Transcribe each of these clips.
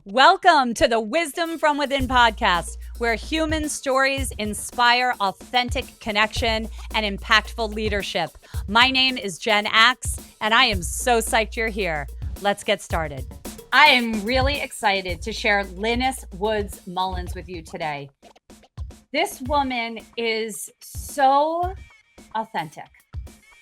Welcome to the Wisdom from Within podcast, where human stories inspire authentic connection and impactful leadership. My name is Jen Axe, and I am so psyched you're here. Let's get started. I am really excited to share Lynnis Woods-Mullins with you today. This woman is so authentic,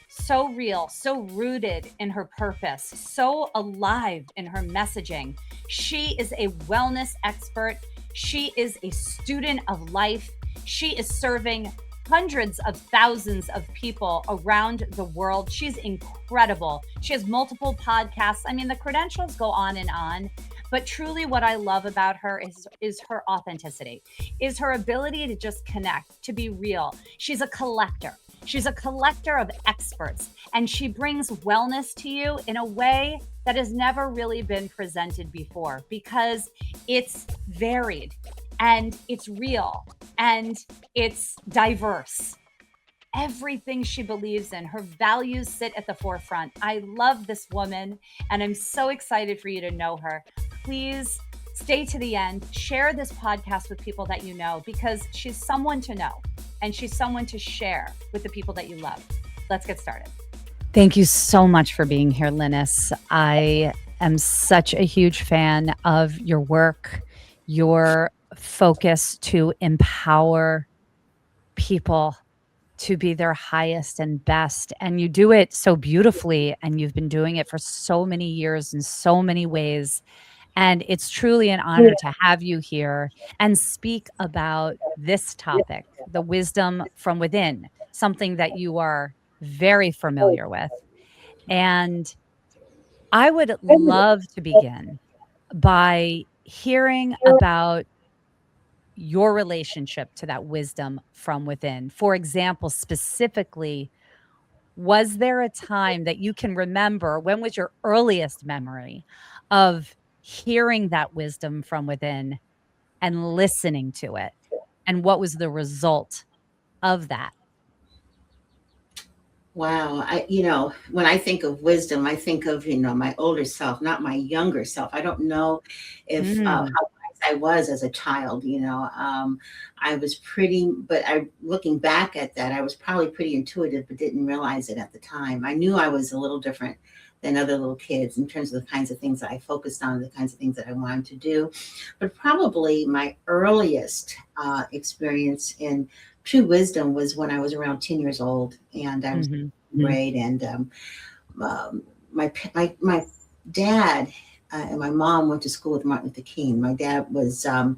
so real, so rooted in her purpose, so alive in her messaging. She is a wellness expert. She is a student of life. She is serving hundreds of thousands of people around the world. She's incredible. She has multiple podcasts. I mean, the credentials go on and on. But truly what I love about her is her authenticity, is her ability to just connect, to be real. She's a collector. She's a collector of experts, and she brings wellness to you in a way that has never really been presented before, because it's varied and it's real and it's diverse. Everything she believes in, her values sit at the forefront. I love this woman, and I'm so excited for you to know her. Please stay to the end. Share this podcast with people that you know, because she's someone to know and she's someone to share with the people that you love. Let's get started. Thank you so much for being here, Lynnis. I am such a huge fan of your work, your focus to empower people to be their highest and best. And you do it so beautifully, and you've been doing it for so many years in so many ways. And it's truly an honor to have you here and speak about this topic, the wisdom from within, something that you are very familiar with. And I would love to begin by hearing about your relationship to that wisdom from within. For example, specifically, was there a time that you can remember? When was your earliest memory of hearing that wisdom from within and listening to it? And what was the result of that? Wow. When I think of wisdom, I think of, my older self, not my younger self. I don't know if how wise I was as a child. I was looking back at that, I was probably pretty intuitive, but didn't realize it at the time. I knew I was a little different than other little kids in terms of the kinds of things that I focused on, the kinds of things that I wanted to do. But probably my earliest experience in true wisdom was when I was around 10 years old, and I was in grade, and my dad and my mom went to school with Martin Luther King. My dad was I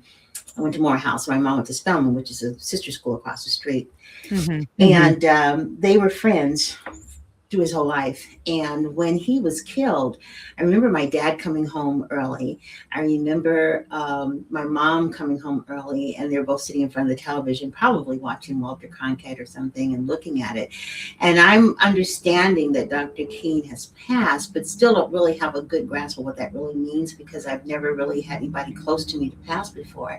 went to Morehouse. My mom went to Spelman, which is a sister school across the street. And they were friends through his whole life. And when he was killed, I remember my dad coming home early. I remember my mom coming home early, and they were both sitting in front of the television, probably watching Walter Cronkite or something and looking at it. And I'm understanding that Dr. King has passed, but still don't really have a good grasp of what that really means, because I've never really had anybody close to me to pass before.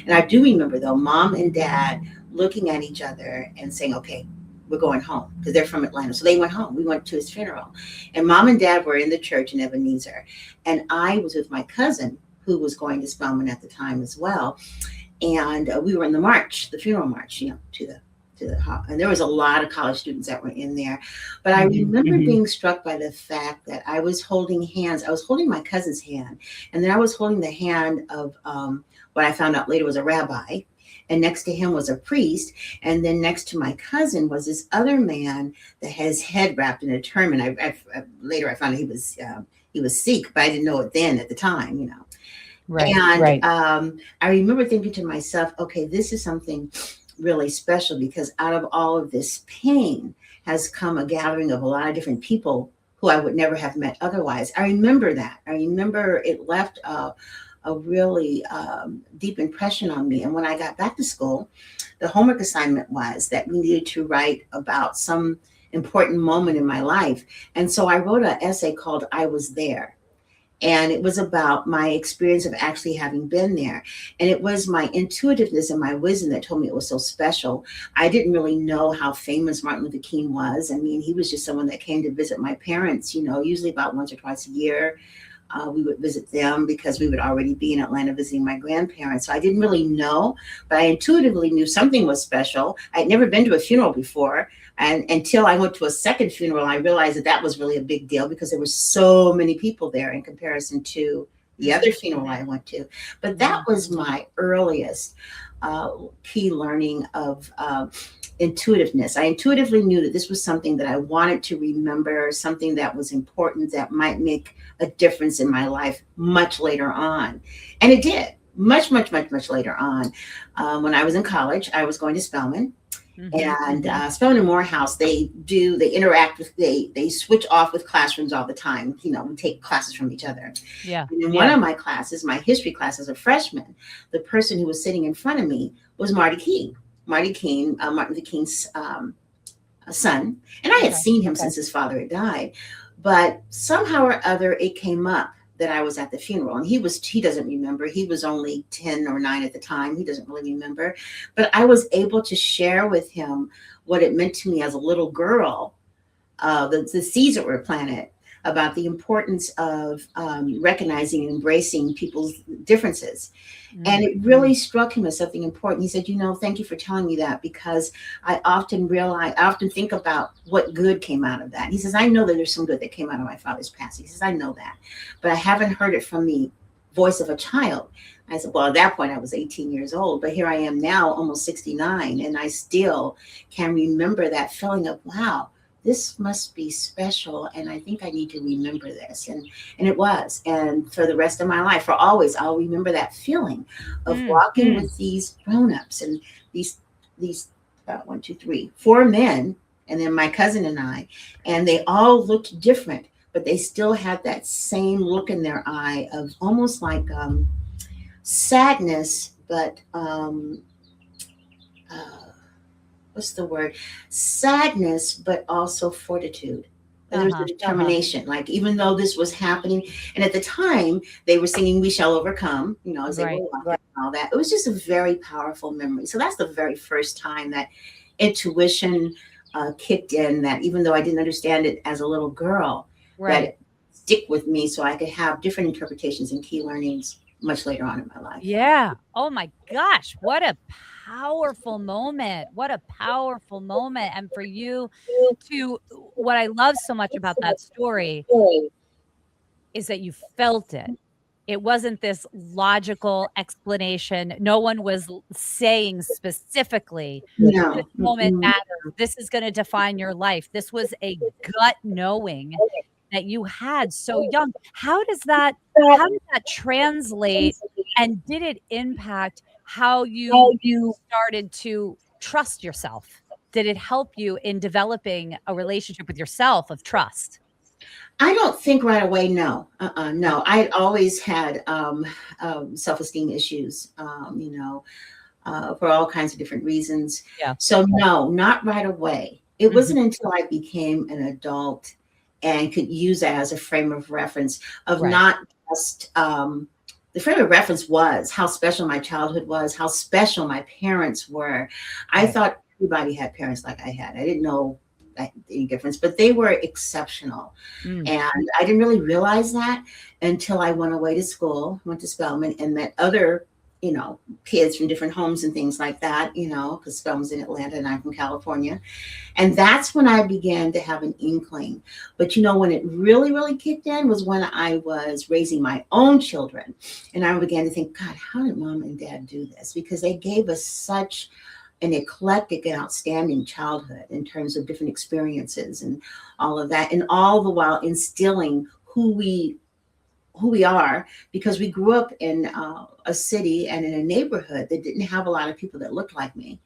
And I do remember, though, Mom and Dad looking at each other and saying, okay, we're going home, because they're from Atlanta. So they went home. We went to his funeral, and Mom and Dad were in the church in Ebenezer. And I was with my cousin, who was going to Spelman at the time as well. And we were in the march, the funeral march, to the and there was a lot of college students that were in there. But I remember being struck by the fact that I was holding hands. I was holding my cousin's hand, and then I was holding the hand of what I found out later was a rabbi. And next to him was a priest. And then next to my cousin was this other man that had his head wrapped in a turban. Later I found out he was Sikh, but I didn't know it then at the time, Right. And I remember thinking to myself, okay, this is something really special, because out of all of this pain has come a gathering of a lot of different people who I would never have met otherwise. I remember that. I remember it left a really deep impression on me. And when I got back to school, the homework assignment was that we needed to write about some important moment in my life. And so I wrote an essay called I Was There. And it was about my experience of actually having been there. And it was my intuitiveness and my wisdom that told me it was so special. I didn't really know how famous Martin Luther King was. I mean, he was just someone that came to visit my parents, usually about once or twice a year. We would visit them because we would already be in Atlanta visiting my grandparents. So I didn't really know, but I intuitively knew something was special. I'd never been to a funeral before. And until I went to a second funeral, I realized that that was really a big deal because there were so many people there in comparison to the other funeral I went to. But that was my earliest key learning of intuitiveness. I intuitively knew that this was something that I wanted to remember, something that was important, that might make a difference in my life much later on. And it did, much later on. When I was in college, I was going to Spelman. And Spelman and Morehouse, they interact with, they switch off with classrooms all the time. You know, we take classes from each other. Yeah. And in one of my classes, my history class as a freshman, the person who was sitting in front of me was Marty King. Martin Luther King's son. And I had seen him since his father had died. But somehow or other, it came up that I was at the funeral, and he doesn't remember. He was only 10 or 9 at the time. He doesn't really remember, but I was able to share with him what it meant to me as a little girl, the seeds that were planted, about the importance of recognizing and embracing people's differences. And it really struck him as something important. He said, thank you for telling me that, because I often think about what good came out of that. He says, I know that there's some good that came out of my father's passing. He says, I know that, but I haven't heard it from the voice of a child. I said, well, at that point I was 18 years old, but here I am now, almost 69. And I still can remember that feeling of, wow, this must be special, and I think I need to remember this. And it was. And for the rest of my life, for always, I'll remember that feeling of walking with these grown-ups and these 1, 2, 3, 4 men, and then my cousin and I, and they all looked different, but they still had that same look in their eye of almost like sadness, but what's the word? Sadness, but also fortitude. There's a determination. Like, even though this was happening, and at the time they were singing "We Shall Overcome," as they were walking and all that. It was just a very powerful memory. So that's the very first time that intuition kicked in. That even though I didn't understand it as a little girl, that it stick with me, so I could have different interpretations and key learnings much later on in my life. Yeah. Oh my gosh, what a powerful moment. What a powerful moment. And for you to, what I love so much about that story is that you felt it. It wasn't this logical explanation. No one was saying specifically, this moment matters. This is going to define your life. This was a gut knowing that you had so young. How did that translate, and did it impact how you started to trust yourself? Did it help you in developing a relationship with yourself of trust? I don't think right away. No. I always had self-esteem issues, for all kinds of different reasons. Yeah. So no, not right away. It wasn't until I became an adult and could use that as a frame of reference of not just, the frame of reference was how special my childhood was, how special my parents were. I thought everybody had parents like I had. I didn't know any difference, but they were exceptional. And I didn't really realize that until I went away to school, went to Spelman, and met other kids from different homes and things like that, because Spelman's in Atlanta and I'm from California. And that's when I began to have an inkling. But when it really, really kicked in was when I was raising my own children. And I began to think, God, how did mom and dad do this? Because they gave us such an eclectic and outstanding childhood in terms of different experiences and all of that. And all the while instilling who we are, because we grew up in a city and in a neighborhood that didn't have a lot of people that looked like me.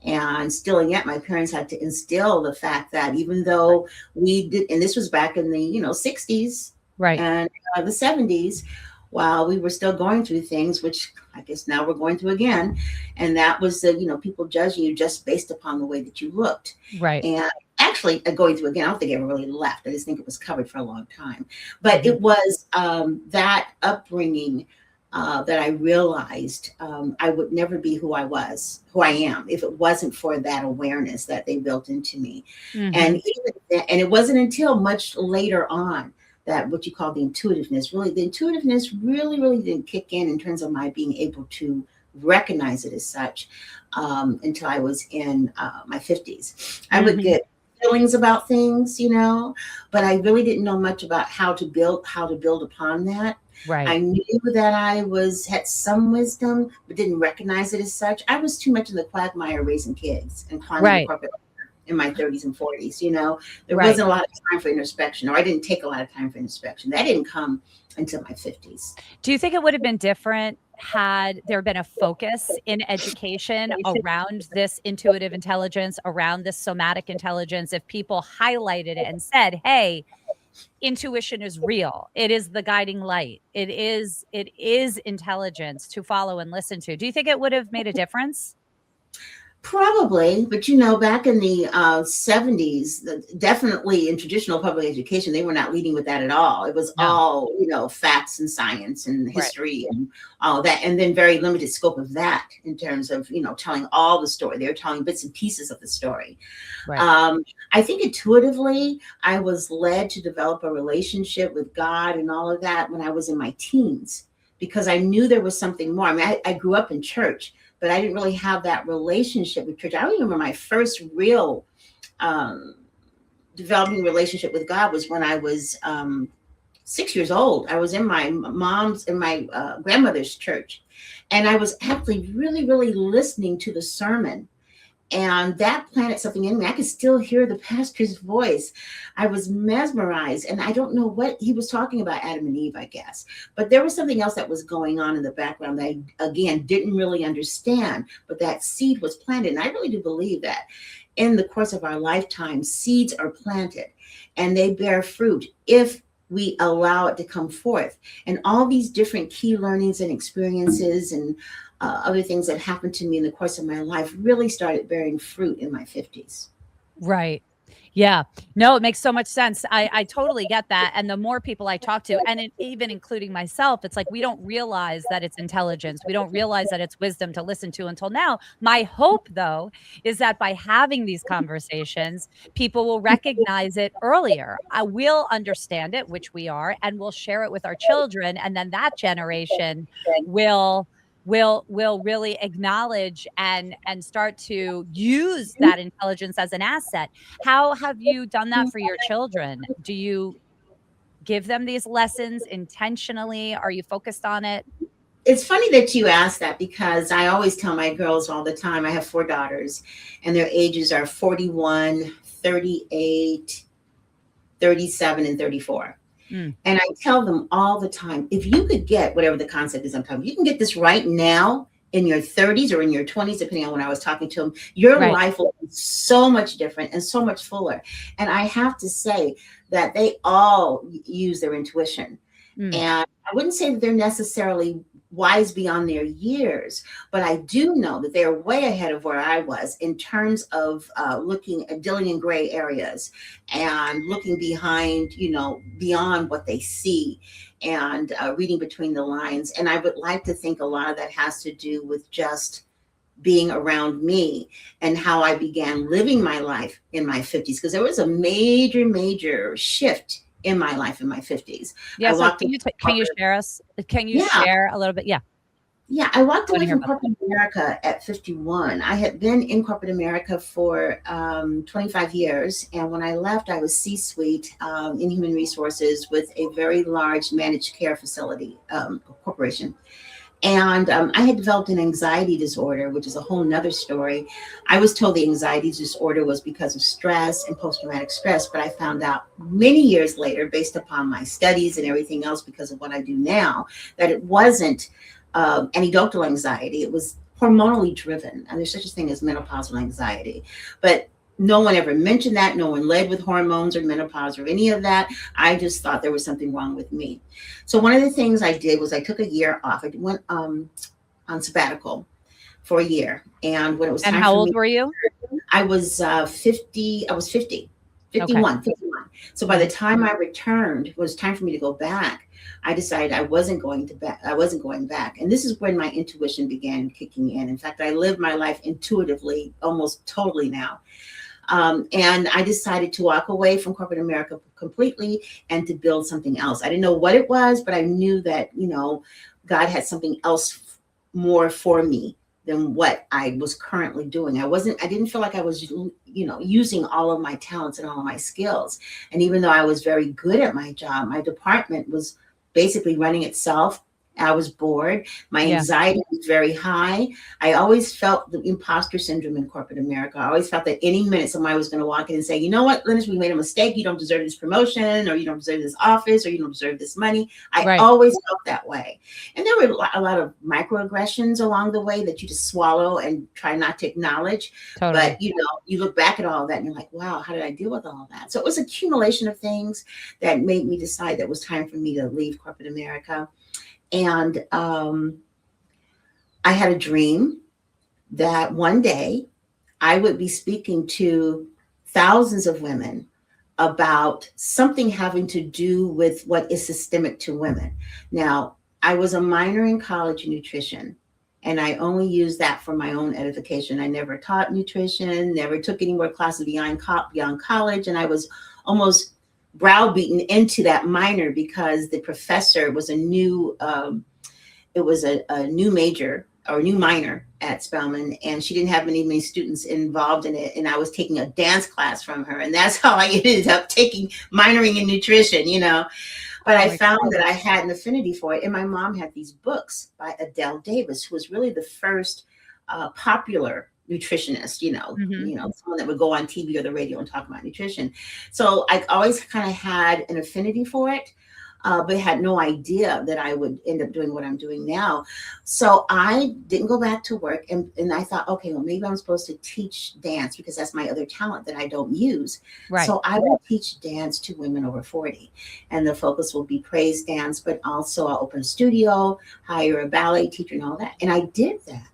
And still, and yet my parents had to instill the fact that even though we did, and this was back in the 60s and the 70s, while we were still going through things, which I guess now we're going through again, and that was the people judging you just based upon the way that you looked. And actually, going through again, I don't think it ever really left. I just think it was covered for a long time. But it was that upbringing that I realized I would never be who I am, if it wasn't for that awareness that they built into me. And it wasn't until much later on that what you call the intuitiveness, really didn't kick in terms of my being able to recognize it as such until I was in my 50s. I would get feelings about things, but I really didn't know much about how to build upon that. Right. I knew that I had some wisdom, but didn't recognize it as such. I was too much in the quagmire raising kids and climbing the corporate in my 30s and 40s. There wasn't a lot of time for introspection, or I didn't take a lot of time for introspection. That didn't come until my 50s. Do you think it would have been different had there been a focus in education around this intuitive intelligence, around this somatic intelligence, if people highlighted it and said, hey, intuition is real. It is the guiding light. It is intelligence to follow and listen to. Do you think it would have made a difference? Probably, but back in the 70s, definitely in traditional public education, they were not leading with that at all. It was all, facts and science and history and all that, and then very limited scope of that in terms of, telling all the story. They were telling bits and pieces of the story. Right. I think intuitively, I was led to develop a relationship with God and all of that when I was in my teens, because I knew there was something more. I mean, I grew up in church, but I didn't really have that relationship with church. I remember my first real developing relationship with God was when I was 6 years old. I was in my grandmother's church, and I was actually really, really listening to the sermon. And that planted something in me. I could still hear the pastor's voice. I was mesmerized. And I don't know what he was talking about, Adam and Eve, I guess. But there was something else that was going on in the background that I, again, didn't really understand. But that seed was planted. And I really do believe that in the course of our lifetime, seeds are planted and they bear fruit if we allow it to come forth. And all these different key learnings and experiences and other things that happened to me in the course of my life really started bearing fruit in my 50s. Right. Yeah. No, it makes so much sense. I totally get that. And the more people I talk to, and even including myself, it's like we don't realize that it's intelligence. We don't realize that it's wisdom to listen to until now. My hope, though, is that by having these conversations, people will recognize it earlier. I will understand it, which we are, and we'll share it with our children. And then that generation will really acknowledge and start to use that intelligence as an asset. How have you done that for your children? Do you give them these lessons intentionally? Are you focused on it? It's funny that you asked that, because I always tell my girls all the time, I have 4 daughters and their ages are 41, 38, 37, and 34. And I tell them all the time, if you could get whatever the concept is I'm talking, you can get this right now in your 30s or in your 20s, depending on when I was talking to them, your life will be so much different and so much fuller. And I have to say that they all use their intuition. And I wouldn't say that they're necessarily wise beyond their years, but I do know that they're way ahead of where I was in terms of looking at dealing in gray areas and looking behind, beyond what they see and reading between the lines. And I would like to think a lot of that has to do with just being around me and how I began living my life in my 50s, because there was a major, major shift in my life in my 50s. Yeah. So can you share us? Can you share a little bit? Yeah. Yeah. I walked away from corporate America at 51. I had been in corporate America for 25 years. And when I left, I was C-suite in human resources with a very large managed care facility corporation. And I had developed an anxiety disorder, which is a whole nother story. I was told the anxiety disorder was because of stress and post-traumatic stress, but I found out many years later, based upon my studies and everything else, because of what I do now, that it wasn't anecdotal anxiety. It was hormonally driven. And there's such a thing as menopausal anxiety. But no one ever mentioned that. No one led with hormones or menopause or any of that. I just thought there was something wrong with me. So one of the things I did was I took a year off. I went on sabbatical for a year. And when it was time for me. And how old were you? I was 50. I was 50, 51. So by the time I returned, it was time for me to go back. I decided I wasn't going back. And this is when my intuition began kicking in. In fact, I live my life intuitively almost totally now. And I decided to walk away from corporate America completely and to build something else. I didn't know what it was, but I knew that, God had something else more for me than what I was currently doing. I didn't feel like I was, using all of my talents and all of my skills. And even though I was very good at my job, my department was basically running itself. I was bored. My anxiety was very high. I always felt the imposter syndrome in corporate America. I always felt that any minute somebody was going to walk in and say, you know what, Lynnis, we made a mistake. You don't deserve this promotion, or you don't deserve this office, or you don't deserve this money. I always felt that way. And there were a lot of microaggressions along the way that you just swallow and try not to acknowledge. Totally. But, you look back at all of that and you're like, wow, how did I deal with all of that? So it was an accumulation of things that made me decide that it was time for me to leave corporate America. And I had a dream that one day I would be speaking to thousands of women about something having to do with what is systemic to women. Now, I was a minor in college in nutrition, and I only used that for my own edification. I never taught nutrition, never took any more classes beyond college, and I was almost browbeaten into that minor because the professor was a new major or new minor at Spelman, and she didn't have many students involved in it. And I was taking a dance class from her, and that's how I ended up minoring in nutrition, But I found that I had an affinity for it. And my mom had these books by Adele Davis, who was really the first popular nutritionist, someone that would go on TV or the radio and talk about nutrition. So I always kind of had an affinity for it, but had no idea that I would end up doing what I'm doing now. So I didn't go back to work. And I thought, okay, well, maybe I'm supposed to teach dance because that's my other talent that I don't use. Right. So I will teach dance to women over 40. And the focus will be praise dance, but also I'll open a studio, hire a ballet teacher and all that. And I did that.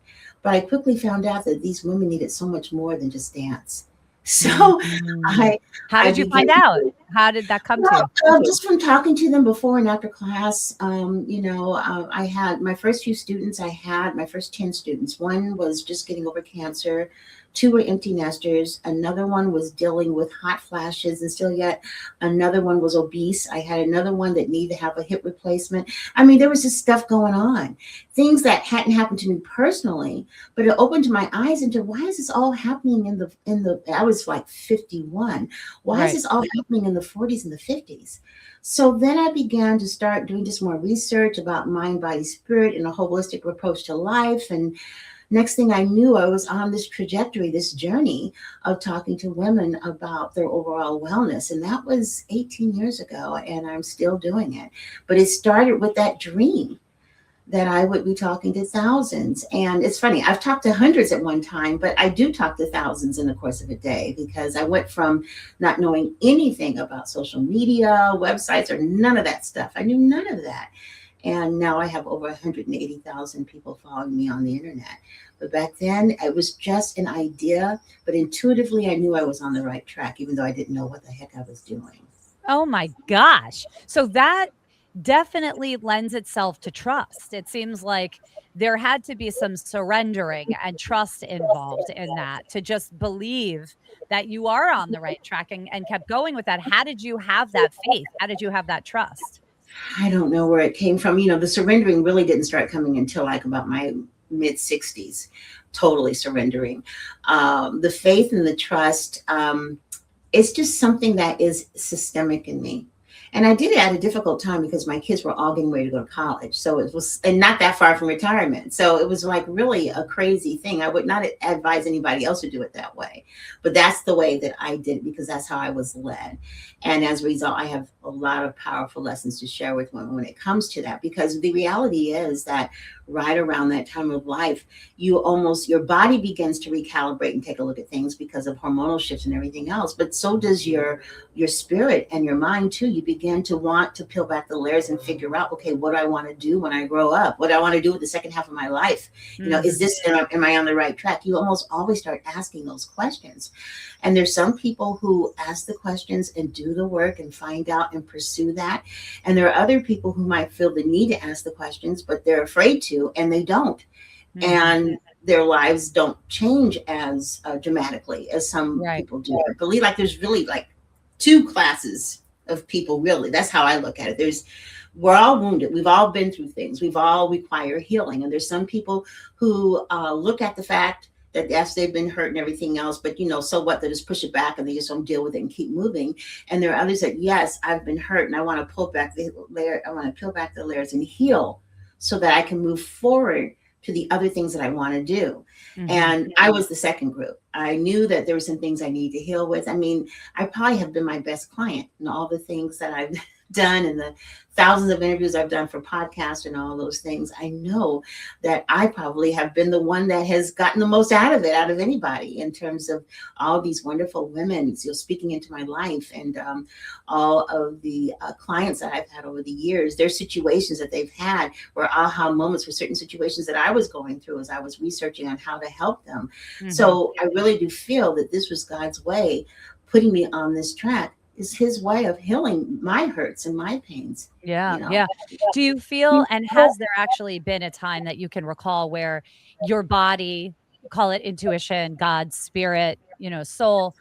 But I quickly found out that these women needed so much more than just dance. So how did you find out? How did that come to you? Just from talking to them before and after class. I had my first few students. I had my first 10 students. One was just getting over cancer. 2 were empty nesters. Another one was dealing with hot flashes and still yet. Another one was obese. I had another one that needed to have a hip replacement. I mean, there was just stuff going on. Things that hadn't happened to me personally, but it opened my eyes into why is this all happening in the I was like 51. Why is this all happening in the 40s and the 50s? So then I began to start doing just more research about mind, body, spirit, and a holistic approach to life. And next thing I knew, I was on this trajectory, this journey of talking to women about their overall wellness. And that was 18 years ago, and I'm still doing it. But it started with that dream that I would be talking to thousands. And it's funny, I've talked to hundreds at one time, but I do talk to thousands in the course of a day because I went from not knowing anything about social media, websites, or none of that stuff. I knew none of that. And now I have over 180,000 people following me on the internet. But back then it was just an idea, but intuitively I knew I was on the right track, even though I didn't know what the heck I was doing. Oh my gosh. So that definitely lends itself to trust. It seems like there had to be some surrendering and trust involved in that to just believe that you are on the right track and kept going with that. How did you have that faith? How did you have that trust? I don't know where it came from. The surrendering really didn't start coming until like about my mid 60s, totally surrendering. The faith and the trust, it's just something that is systemic in me. And I did it at a difficult time because my kids were all getting ready to go to college. So it was, and not that far from retirement. So it was like really a crazy thing. I would not advise anybody else to do it that way. But that's the way that I did it because that's how I was led. And as a result, I have a lot of powerful lessons to share with women when it comes to that. Because the reality is that right around that time of life, your body begins to recalibrate and take a look at things because of hormonal shifts and everything else. But so does your spirit and your mind too. You begin to want to peel back the layers and figure out, okay, what do I want to do when I grow up? What do I want to do with the second half of my life? Am I on the right track? You almost always start asking those questions. And there's some people who ask the questions and do the work and find out and pursue that. And there are other people who might feel the need to ask the questions, but they're afraid to, and they don't. And their lives don't change as dramatically as some Right. people do. I believe like there's really like two classes of people, really. That's how I look at it. We're all wounded. We've all been through things. We've all require healing. And there's some people who look at the fact that yes, they've been hurt and everything else, but so what? They just push it back and they just don't deal with it and keep moving. And there are others that, yes, I've been hurt and I want to pull back the layer. I want to peel back the layers and heal so that I can move forward to the other things that I want to do. Mm-hmm. And I was the second group. I knew that there were some things I needed to heal with. I mean, I probably have been my best client in all the things that I've done and the thousands of interviews I've done for podcasts and all those things. I know that I probably have been the one that has gotten the most out of it, out of anybody, in terms of all these wonderful women, speaking into my life, and all of the clients that I've had over the years, their situations that they've had were aha moments for certain situations that I was going through as I was researching on how to help them. Mm-hmm. So I really do feel that this was God's way, putting me on this track. Is his way of healing my hurts and my pains. Yeah. Yeah. Do you feel, and has there actually been a time that you can recall where your body, call it intuition, God's spirit, soul,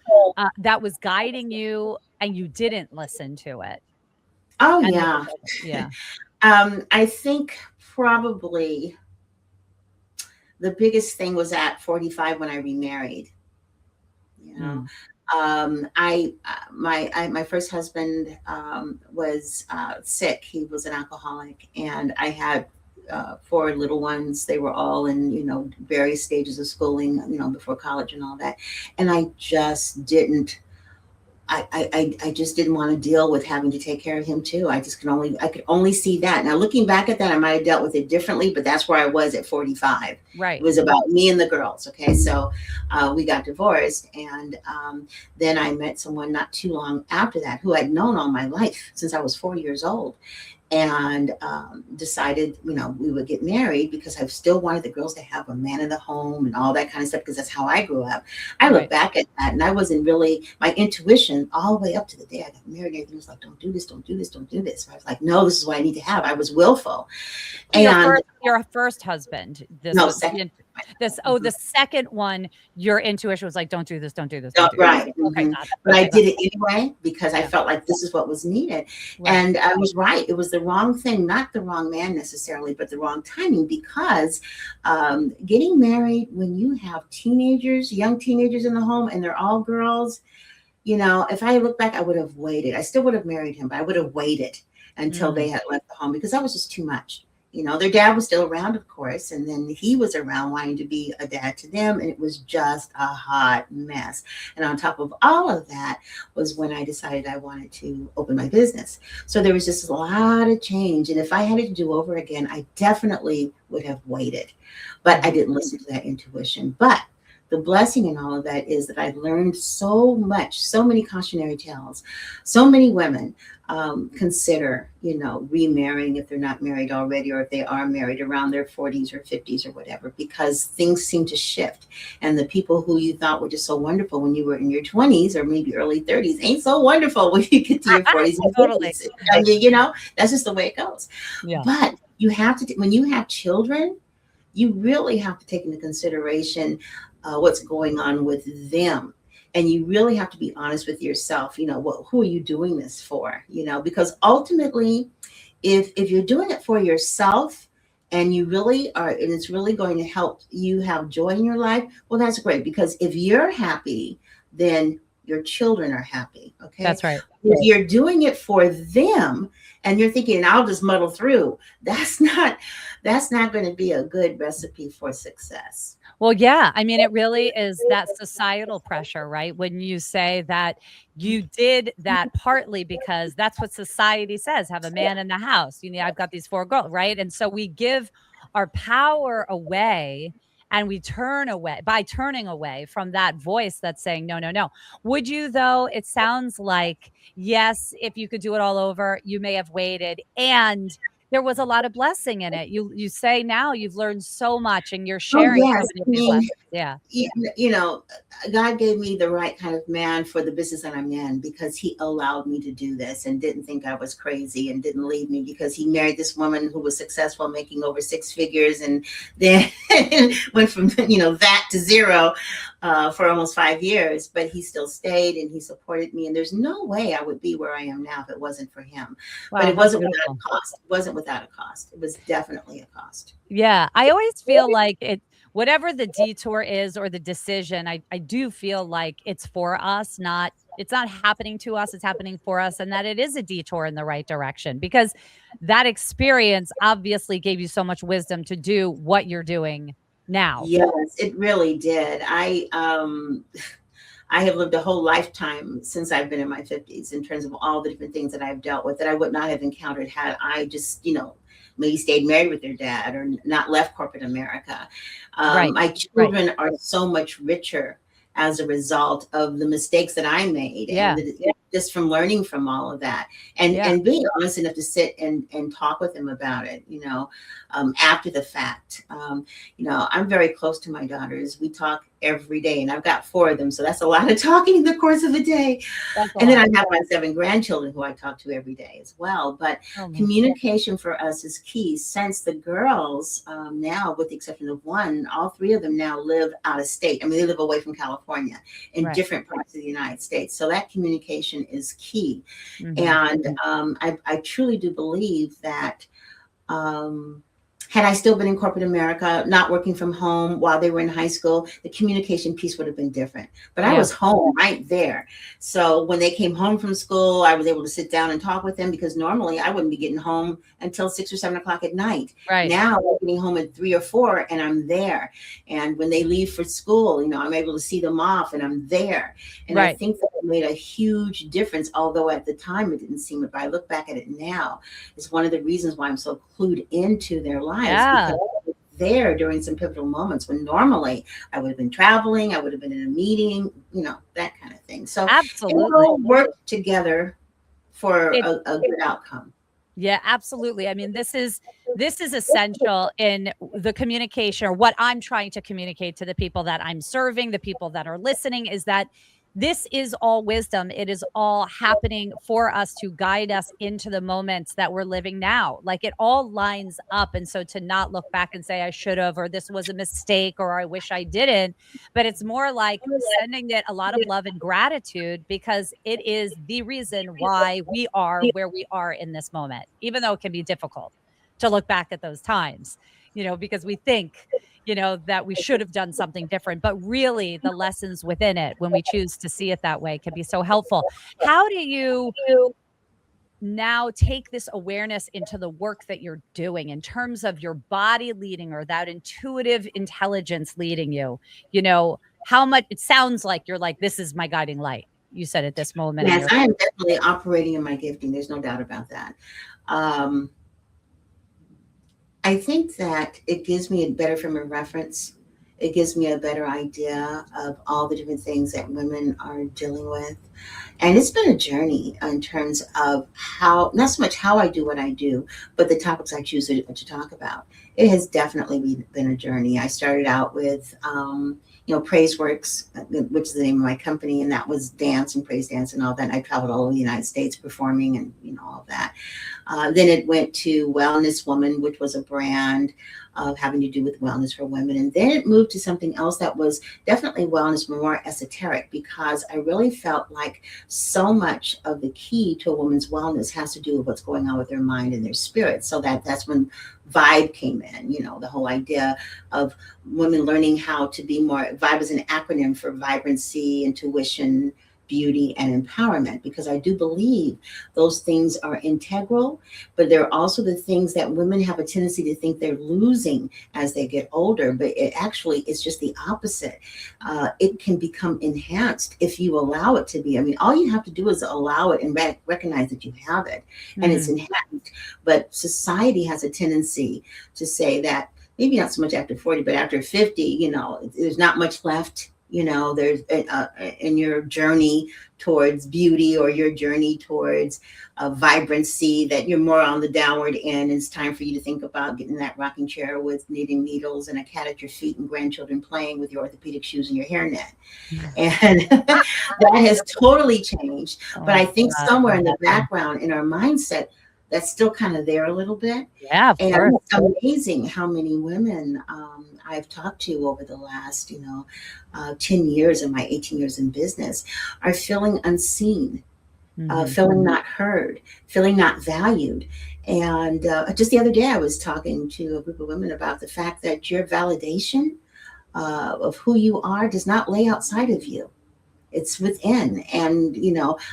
that was guiding you and you didn't listen to it? Oh, yeah. Yeah. I think probably the biggest thing was at 45 when I remarried. My first husband was sick. He was an alcoholic, and I had 4 little ones. They were all in various stages of schooling, before college and all that. And I just didn't. I just didn't want to deal with having to take care of him too. I could only see that. Now looking back at that, I might have dealt with it differently, but that's where I was at 45. Right. It was about me and the girls. Okay. So we got divorced, and then I met someone not too long after that who I'd known all my life since I was 4 years old. And decided, we would get married because I still wanted the girls to have a man in the home and all that kind of stuff, because that's how I grew up. I look back at that, and I wasn't really, my intuition all the way up to the day I got married, everything was like, don't do this, don't do this, don't do this. I was like, no, this is what I need to have. I was willful. And your first husband, second. The second one, your intuition was like, don't do this, don't do this. Right. Okay, but I did it anyway because I felt like this is what was needed. Right. And I was right. It was the wrong thing, not the wrong man necessarily, but the wrong timing, because getting married when you have young teenagers in the home, and they're all girls, if I look back, I would have waited. I still would have married him, but I would have waited until they had left the home, because that was just too much. Their dad was still around, of course, and then he was around wanting to be a dad to them, and it was just a hot mess. And on top of all of that was when I decided I wanted to open my business. So there was just a lot of change, and if I had it to do over again, I definitely would have waited, but I didn't listen to that intuition. But the blessing in all of that is that I've learned so much, so many cautionary tales. So many women consider, remarrying if they're not married already, or if they are married around their 40s or 50s or whatever, because things seem to shift. And the people who you thought were just so wonderful when you were in your 20s or maybe early 30s ain't so wonderful when you get to your 40s and 50s. Totally. That's just the way it goes. Yeah. But you have to, when you have children, you really have to take into consideration what's going on with them. And you really have to be honest with yourself. Who are you doing this for? Because ultimately, if you're doing it for yourself and you really are, and it's really going to help you have joy in your life, well, that's great. Because if you're happy, then your children are happy. Okay. That's right. If you're doing it for them and you're thinking, I'll just muddle through, that's not going to be a good recipe for success. Well, yeah. I mean, it really is that societal pressure, right? When you say that you did that partly because that's what society says, have a man in the house. I've got these 4 girls, right? And so we give our power away, and we turning away from that voice that's saying, no, no, no. Would you, though? It sounds like, yes, if you could do it all over, you may have waited. And there was a lot of blessing in it. You say now you've learned so much and you're Oh, sharing so yes. many I of these mean, lessons. Yeah. you know, God gave me the right kind of man for the business that I'm in, because he allowed me to do this and didn't think I was crazy and didn't leave me, because he married this woman who was successful, making over six figures, and then went from, that to zero for almost 5 years. But he still stayed and he supported me. And there's no way I would be where I am now if it wasn't for him. But Wow, it that's wasn't without beautiful. a cost. It wasn't without a cost. It was definitely a cost. Yeah, I always feel like whatever the detour is or the decision, I do feel like it's for us, it's not happening to us, it's happening for us, and that it is a detour in the right direction, because that experience obviously gave you so much wisdom to do what you're doing now. Yes, it really did. I have lived a whole lifetime since I've been in my 50s, in terms of all the different things that I've dealt with that I would not have encountered had I just, maybe stayed married with their dad or not left corporate America. Right. My Right. children are so much richer as a result of the mistakes that I made, Yeah. and just from learning from all of that, and Yeah. being honest enough to sit and talk with them about it, after the fact. I'm very close to my daughters. We talk every day, and I've got 4 of them, so that's a lot of talking in the course of a day. That's a And then I lot. have my 7 grandchildren who I talk to every day as well. But Oh, man. communication for us is key, since the girls, now, with the exception of one, all 3 of them now live out of state. I mean, they live away from California in Right. different parts of the United States. So that communication is key. Mhm. And I truly do believe that, had I still been in corporate America, not working from home while they were in high school, the communication piece would have been different. But I Yeah. was home right there. So when they came home from school, I was able to sit down and talk with them, because normally I wouldn't be getting home until 6 or 7 o'clock at night. Right. Now I'm getting home at 3 or 4 and I'm there. And when they leave for school, I'm able to see them off and I'm there. And I Right. think that it made a huge difference, although at the time it didn't seem it. But I look back at it now, it's one of the reasons why I'm so clued into their lives. Yeah. Because I was there during some pivotal moments when normally I would have been traveling, I would have been in a meeting, that kind of thing. So it Absolutely. all worked together for It a good outcome. Yeah, absolutely. I mean, this is essential in the communication, or what I'm trying to communicate to the people that I'm serving, the people that are listening, is that this is all wisdom. It is all happening for us to guide us into the moments that we're living now. Like, it all lines up. And so to not look back and say I should have, or this was a mistake, or I wish I didn't, but it's more like sending it a lot of love and gratitude, because it is the reason why we are where we are in this moment, even though it can be difficult to look back at those times, because we think, that we should have done something different, but really the lessons within it, when we choose to see it that way, can be so helpful. How do you now take this awareness into the work that you're doing, in terms of your body leading, or that intuitive intelligence leading you? How much it sounds like you're like, this is my guiding light. You said at this moment. Yes, I am definitely operating in my gifting. There's no doubt about that. I think that it gives me a better frame of reference. It gives me a better idea of all the different things that women are dealing with. And it's been a journey in terms of how, not so much how I do what I do, but the topics I choose to talk about. It has definitely been a journey. I started out with, Praiseworks, which is the name of my company, and that was dance and praise dance and all that. And I traveled all over the United States performing and all of that. Then it went to Wellness Woman, which was a brand of having to do with wellness for women. And then it moved to something else that was definitely wellness, more esoteric, because I really felt like so much of the key to a woman's wellness has to do with what's going on with their mind and their spirit. So that's when Vibe came in, the whole idea of women learning how to be more. Vibe is an acronym for vibrancy, intuition, beauty, and empowerment, because I do believe those things are integral, but they're also the things that women have a tendency to think they're losing as they get older. But it's just the opposite. It can become enhanced if you allow it to be. I mean, all you have to do is allow it and recognize that you have it, and it's enhanced. But society has a tendency to say that maybe not so much after 40, but after 50, there's not much left. There's in your journey towards beauty or your journey towards vibrancy, that you're more on the downward end. It's time for you to think about getting in that rocking chair with knitting needles and a cat at your feet and grandchildren playing with your orthopedic shoes and your hairnet. And that has totally changed. But I think somewhere in the background, in our mindset, that's still kind of there a little bit. Yeah, of course. It's amazing how many women I've talked to over the last, 10 years in my 18 years in business are feeling unseen, feeling not heard, feeling not valued. And just the other day, I was talking to a group of women about the fact that your validation of who you are does not lay outside of you. It's within. And,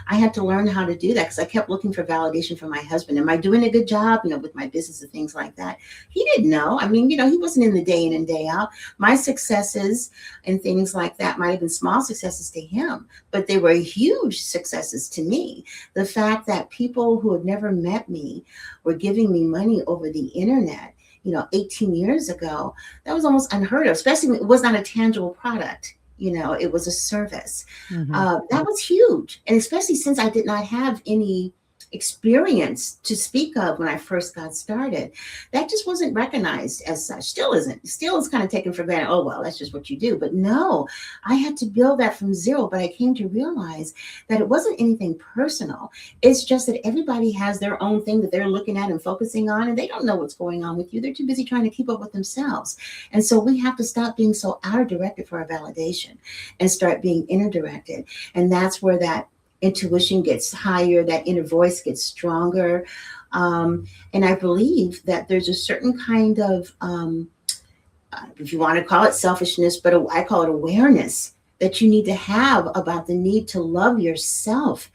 I had to learn how to do that because I kept looking for validation from my husband. Am I doing a good job, with my business and things like that? He didn't know. I mean, he wasn't in the day in and day out. My successes and things like that might have been small successes to him, but they were huge successes to me. The fact that people who had never met me were giving me money over the internet, 18 years ago, that was almost unheard of, especially when it was not a tangible product. It was a service. That was huge. And especially since I did not have any experience to speak of when I first got started, that just wasn't recognized as such. Still isn't. Still is kind of taken for granted. Oh, well, that's just what you do. But no, I had to build that from zero. But I came to realize that it wasn't anything personal. It's just that everybody has their own thing that they're looking at and focusing on, and they don't know what's going on with you. They're too busy trying to keep up with themselves. And so we have to stop being so outer directed for our validation and start being inner directed. And that's where that intuition gets higher, that inner voice gets stronger. And I believe that there's a certain kind of, if you want to call it selfishness, but I call it awareness that you need to have about the need to love yourself.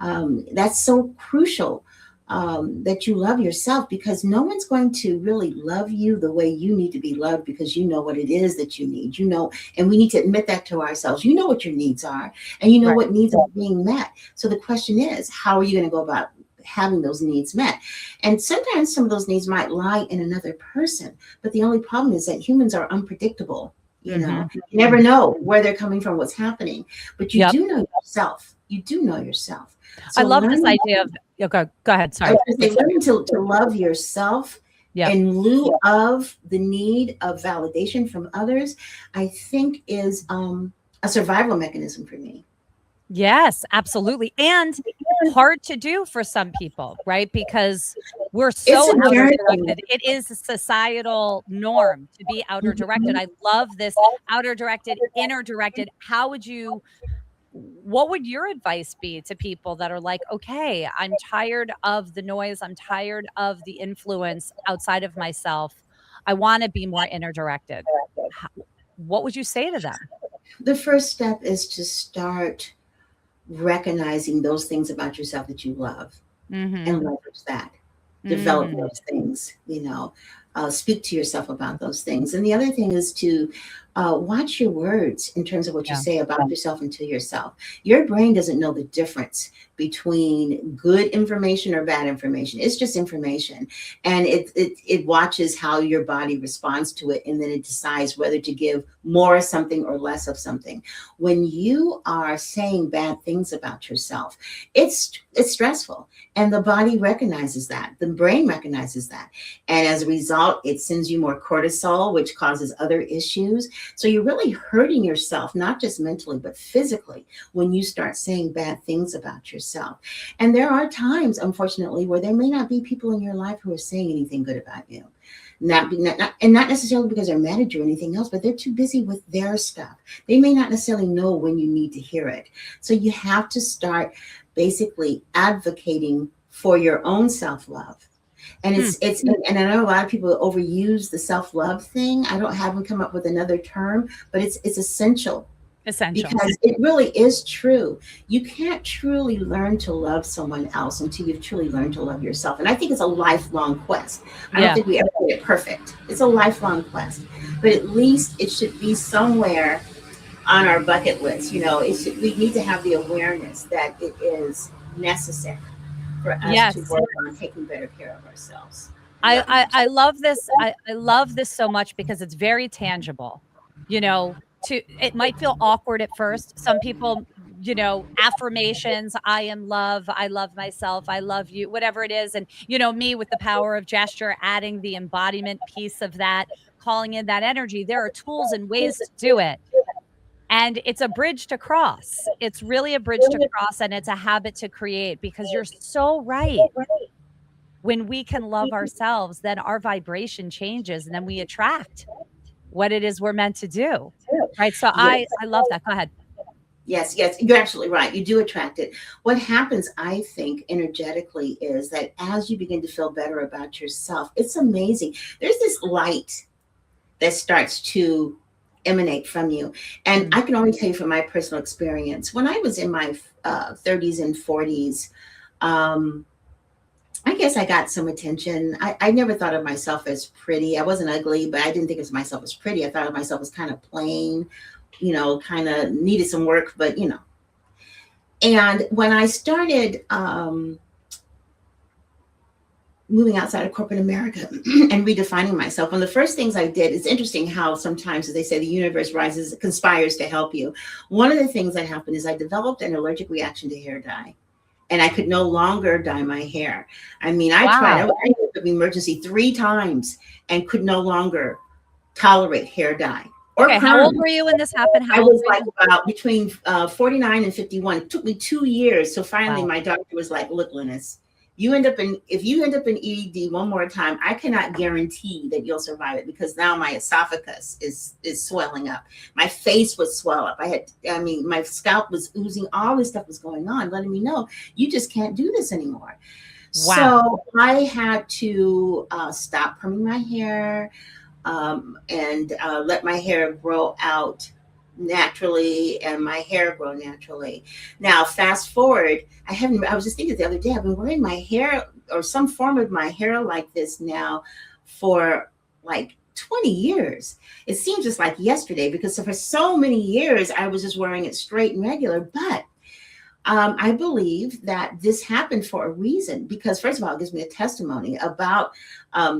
That's so crucial. That you love yourself, because no one's going to really love you the way you need to be loved, because you know what it is that you need, and we need to admit that to ourselves. You know what your needs are, and you know what needs are being met. So the question is, how are you going to go about having those needs met? And sometimes some of those needs might lie in another person, but the only problem is that humans are unpredictable. You never know where they're coming from, what's happening, but you do know yourself. You do know yourself. So I love this idea of, go ahead. Sorry. Learning to love yourself in lieu of the need of validation from others, I think is a survival mechanism for me. Yes, absolutely. And hard to do for some people, right? Because we're so outer directed. It is a societal norm to be outer directed. I love this outer directed, inner directed. What would your advice be to people that are like, okay, I'm tired of the noise. I'm tired of the influence outside of myself. I want to be more inner directed. What would you say to them? The first step is to start recognizing those things about yourself that you love and leverage that. Develop those things, speak to yourself about those things. And the other thing is to watch your words in terms of what you say about yourself and to yourself. Your brain doesn't know the difference between good information or bad information. It's just information. And it watches how your body responds to it, and then it decides whether to give more of something or less of something. When you are saying bad things about yourself, it's stressful. And the body recognizes that. The brain recognizes that. And as a result, it sends you more cortisol, which causes other issues. So you're really hurting yourself, not just mentally, but physically, when you start saying bad things about yourself. And there are times, unfortunately, where there may not be people in your life who are saying anything good about you. Not necessarily because they're mad at you or anything else, but they're too busy with their stuff. They may not necessarily know when you need to hear it. So you have to start basically advocating for your own self-love. And and I know a lot of people overuse the self-love thing. I don't have them come up with another term, but it's essential. Because it really is true. You can't truly learn to love someone else until you've truly learned to love yourself. And I think it's a lifelong quest. I don't think we ever get it perfect. It's a lifelong quest. But at least it should be somewhere on our bucket list. We need to have the awareness that it is necessary for us to work on taking better care of ourselves. I love this. I love this so much because it's very tangible. it might feel awkward at first. Some people, affirmations, I am love, I love myself, I love you, whatever it is. And, me with the power of gesture, adding the embodiment piece of that, calling in that energy. There are tools and ways to do it. And it's a bridge to cross. It's really a bridge to cross, and it's a habit to create, because you're so right. When we can love ourselves, then our vibration changes, and then we attract what it is we're meant to do. Right. So I love that. Go ahead. Yes, you're absolutely right. You do attract it. What happens, I think, energetically is that as you begin to feel better about yourself, it's amazing. There's this light that starts to emanate from you. And I can only tell you from my personal experience, when I was in my 30s and 40s, I guess I got some attention. I never thought of myself as pretty. I wasn't ugly, but I didn't think of myself as pretty. I thought of myself as kind of plain, kind of needed some work, but. And when I started moving outside of corporate America and redefining myself, one of the first things I did, it's interesting how sometimes, as they say, the universe conspires to help you. One of the things that happened is I developed an allergic reaction to hair dye. And I could no longer dye my hair. I mean, I tried. I went to emergency 3 times and could no longer tolerate hair dye. Okay, how old were you when this happened? I was like about between 49 and 51. It took me 2 years. So finally, my doctor was like, "Look, Lynnis, if you end up in ED one more time, I cannot guarantee that you'll survive it, because now my esophagus is swelling up. My face would swell up. My scalp was oozing. All this stuff was going on, letting me know you just can't do this anymore." Wow. So I had to stop combing my hair and let my hair grow out naturally, and my hair grow naturally. Now, fast forward, I was just thinking the other day, I've been wearing my hair or some form of my hair like this now for like 20 years. It seems just like yesterday, because for so many years I was just wearing it straight and regular. But I believe that this happened for a reason, because first of all, it gives me a testimony about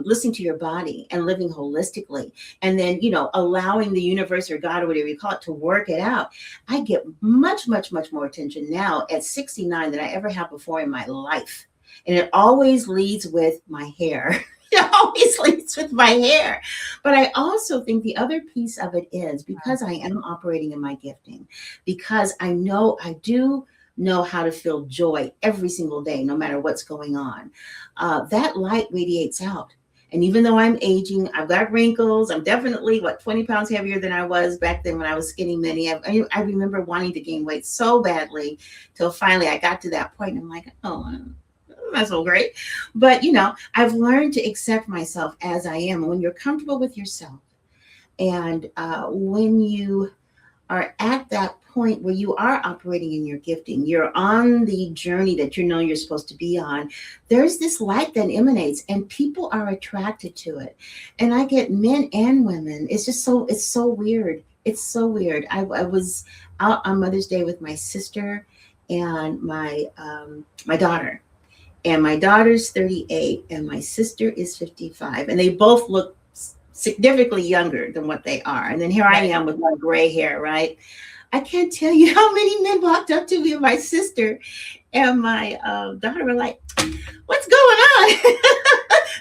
listening to your body and living holistically, and then, allowing the universe or God or whatever you call it to work it out. I get much, much, much more attention now at 69 than I ever have before in my life. And it always leads with my hair. It always leads with my hair. But I also think the other piece of it is because I am operating in my gifting, because I do know how to feel joy every single day, no matter what's going on. That light radiates out. And even though I'm aging, I've got wrinkles. I'm definitely 20 pounds heavier than I was back then when I was skinny mini. I remember wanting to gain weight so badly till finally I got to that point. And I'm like, oh, that's so great. But, I've learned to accept myself as I am. When you're comfortable with yourself, and when you are at that point where you are operating in your gifting, you're on the journey that you're supposed to be on, there's this light that emanates, and people are attracted to it. And I get men and women. It's so weird. It's so weird. I was out on Mother's Day with my sister and my daughter. And my daughter's 38 and my sister is 55. And they both look significantly younger than what they are. And then here I am with my gray hair, right? I can't tell you how many men walked up to me and my sister and my daughter were like, "What's going on?"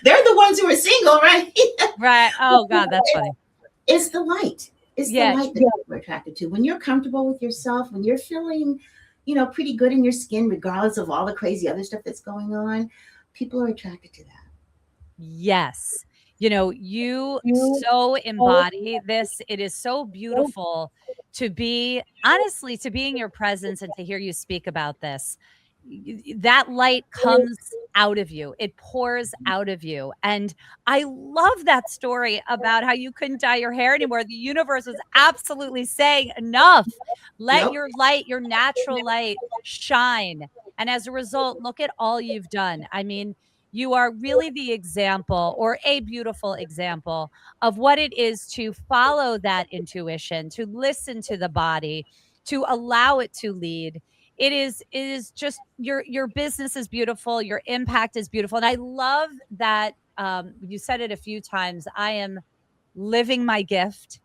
They're the ones who are single, right? Right. Oh, God, that's funny. It's the light. It's the light that we're attracted to. When you're comfortable with yourself, when you're feeling, pretty good in your skin, regardless of all the crazy other stuff that's going on, people are attracted to that. Yes. You so embody this. It is so beautiful to be in your presence and to hear you speak about this. That light comes out of you. It pours out of you. And I love that story about how you couldn't dye your hair anymore. The universe was absolutely saying, enough. Let your light, your natural light, shine. And as a result, look at all you've done. I mean, you are really the example, or a beautiful example, of what it is to follow that intuition, to listen to the body, to allow it to lead. It is just your business is beautiful. Your impact is beautiful. And I love that you said it a few times. I am living my gift,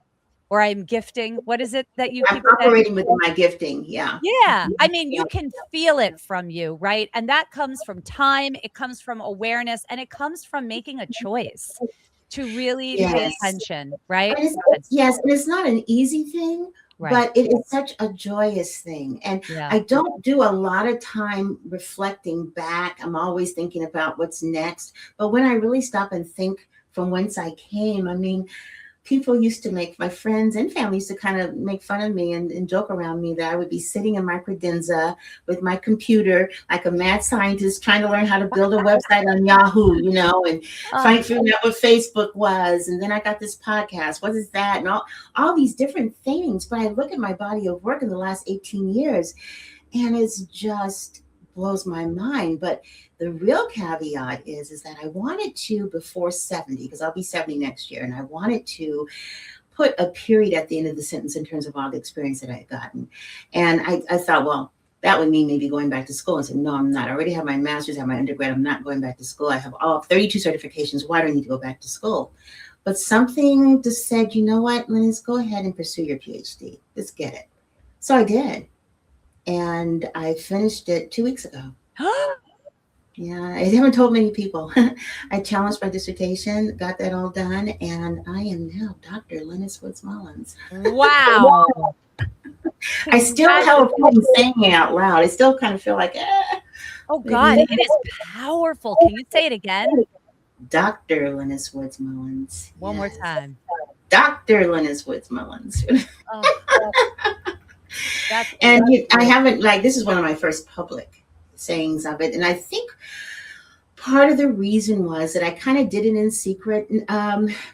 or I'm gifting. What is it that you I'm keep saying? operating within my gifting. Yeah. Yeah. I mean, you can feel it from you, right? And that comes from time, it comes from awareness, and it comes from making a choice to really pay Yes. attention, right? And yes, and it's not an easy thing, Right. but it is such a joyous thing. And Yeah. I don't do a lot of time reflecting back. I'm always thinking about what's next. But when I really stop and think from whence I came, I mean, people used to make, my friends and family used to kind of make fun of me and joke around me that I would be sitting in my credenza with my computer like a mad scientist trying to learn how to build a website on Yahoo, and figuring out what Facebook was. And then I got this podcast. What is that? And all these different things. But I look at my body of work in the last 18 years and it's just blows my mind. But the real caveat is that I wanted to, before 70, because I'll be 70 next year, and I wanted to put a period at the end of the sentence in terms of all the experience that I had gotten. And I thought, well, that would mean maybe going back to school. And said, no, I'm not. I already have my master's, I have my undergrad. I'm not going back to school. I have all 32 certifications. Why do I need to go back to school? But something just said, you know what, Lynnis, go ahead and pursue your PhD. Let's get it. So I did. And I finished it 2 weeks ago. Yeah, I haven't told many people. I challenged my dissertation, got that all done, and I am now Dr. Lynnis Woods-Mullins. Wow. I still have a problem saying it out loud. I still kind of feel like, oh God, it is powerful. Can you say it again? Dr. Lynnis Woods-Mullins. One more time. Dr. Lynnis Woods-Mullins. And I haven't, this is one of my first public sayings of it. And I think part of the reason was that I kind of did it in secret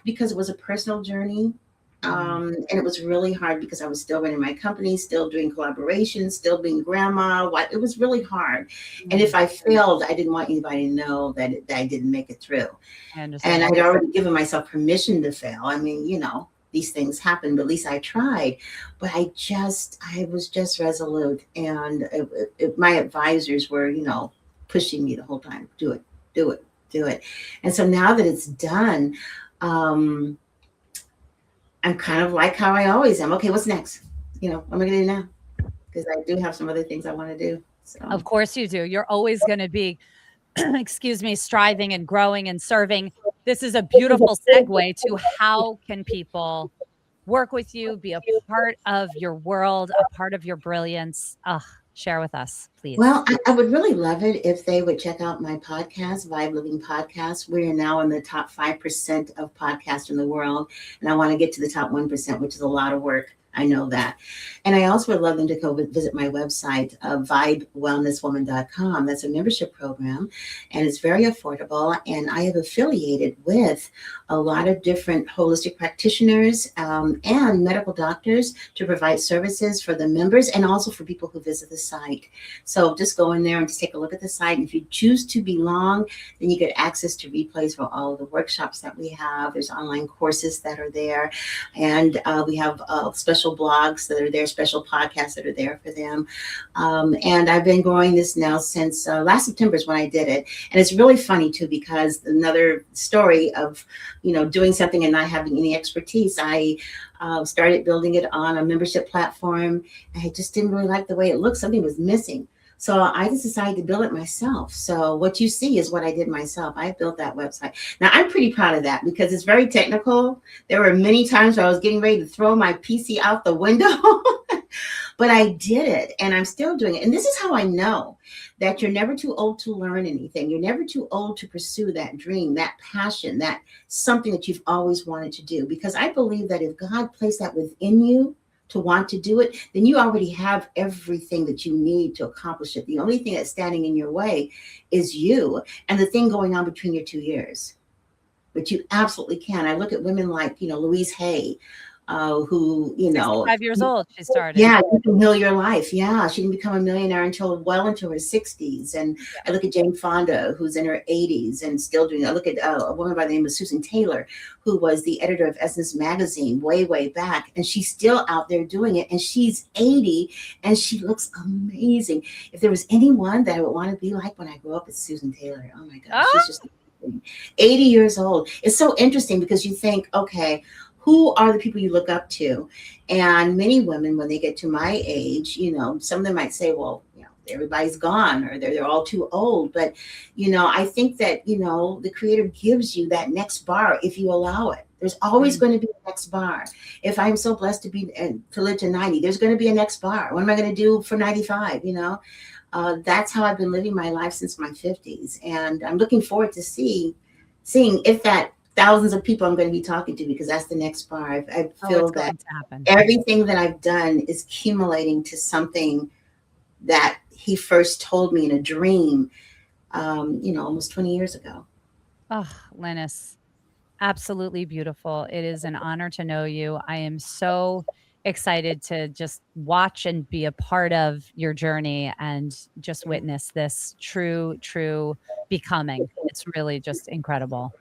because it was a personal journey. And it was really hard because I was still running my company, still doing collaborations, still being grandma. It was really hard. And if I failed, I didn't want anybody to know that I didn't make it through. And I'd already given myself permission to fail. I mean, these things happen, but at least I tried. But I was just resolute. And my advisors were, pushing me the whole time. Do it, do it, do it. And so now that it's done, I'm kind of like how I always am. Okay, what's next? What am I going to do now? Because I do have some other things I want to do. So. Of course you do. You're always going to be, striving and growing and serving. This is a beautiful segue to how can people work with you, be a part of your world, a part of your brilliance. Share with us, please. Well, I would really love it if they would check out my podcast, Vibe Living Podcast. We are now in the top 5% of podcasts in the world. And I want to get to the top 1%, which is a lot of work. I know that. And I also would love them to go visit my website, vibewellnesswoman.com. That's a membership program, and it's very affordable. And I have affiliated with a lot of different holistic practitioners and medical doctors to provide services for the members and also for people who visit the site. So just go in there and just take a look at the site. And if you choose to belong, then you get access to replays for all of the workshops that we have. There's online courses that are there. And we have special blogs that are there, special podcasts that are there for them. And I've been growing this now since last September is when I did it. And it's really funny too, because another story of, doing something and not having any expertise, I started building it on a membership platform. And I just didn't really like the way it looked. Something was missing. So I just decided to build it myself. So what you see is what I did myself. I built that website. Now I'm pretty proud of that because it's very technical. There were many times where I was getting ready to throw my PC out the window, but I did it and I'm still doing it. And this is how I know that you're never too old to learn anything. You're never too old to pursue that dream, that passion, that something that you've always wanted to do. Because I believe that if God placed that within you, to want to do it, then you already have everything that you need to accomplish it. The only thing that's standing in your way is you and the thing going on between your 2 ears. But you absolutely can. I look at women like, Louise Hay, who, 5 years old, she started. Yeah, you can heal your life. Yeah, she didn't become a millionaire until well into her 60s. And I look at Jane Fonda, who's in her 80s and still doing it. I look at a woman by the name of Susan Taylor, who was the editor of Essence magazine way, way back. And she's still out there doing it. And she's 80 and she looks amazing. If there was anyone that I would want to be like when I grow up, it's Susan Taylor. Oh my gosh, she's just 80 years old. It's so interesting because you think, okay, who are the people you look up to? And many women, when they get to my age, some of them might say, well, everybody's gone, or they're all too old. But, I think that, the Creator gives you that next bar if you allow it. There's always going to be a next bar. If I'm so blessed to live to 90, there's going to be a next bar. What am I going to do for 95? That's how I've been living my life since my 50s. And I'm looking forward to seeing if that thousands of people I'm going to be talking to, because that's the next bar. I feel that everything that I've done is accumulating to something that He first told me in a dream, almost 20 years ago. Oh, Lynnis, absolutely beautiful. It is an honor to know you. I am so excited to just watch and be a part of your journey and just witness this true becoming. It's really just incredible.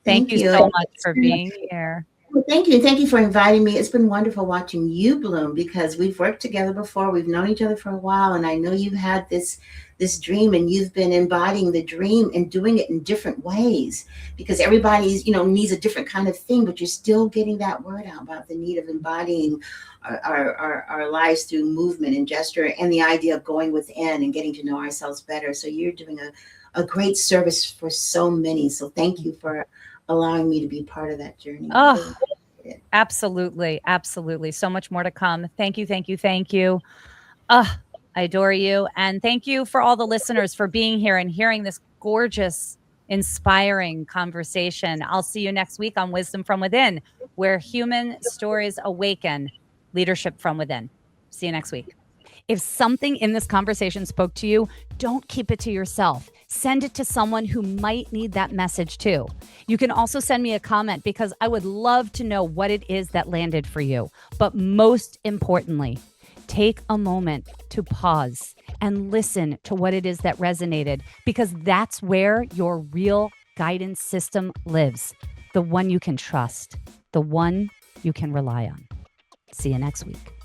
Thank you so much for being here. Well, thank you. Thank you for inviting me. It's been wonderful watching you bloom, because we've worked together before. We've known each other for a while, and I know you had this dream, and you've been embodying the dream and doing it in different ways, because everybody needs a different kind of thing, but you're still getting that word out about the need of embodying our lives through movement and gesture, and the idea of going within and getting to know ourselves better. So you're doing a great service for so many. So thank you for allowing me to be part of that journey. Oh, absolutely. Absolutely. So much more to come. Thank you. Thank you. Thank you. I adore you. And thank you for all the listeners for being here and hearing this gorgeous, inspiring conversation. I'll see you next week on Wisdom from Within, where human stories awaken leadership from within. See you next week. If something in this conversation spoke to you, don't keep it to yourself. Send it to someone who might need that message too. You can also send me a comment, because I would love to know what it is that landed for you. But most importantly, take a moment to pause and listen to what it is that resonated, because that's where your real guidance system lives. The one you can trust, the one you can rely on. See you next week.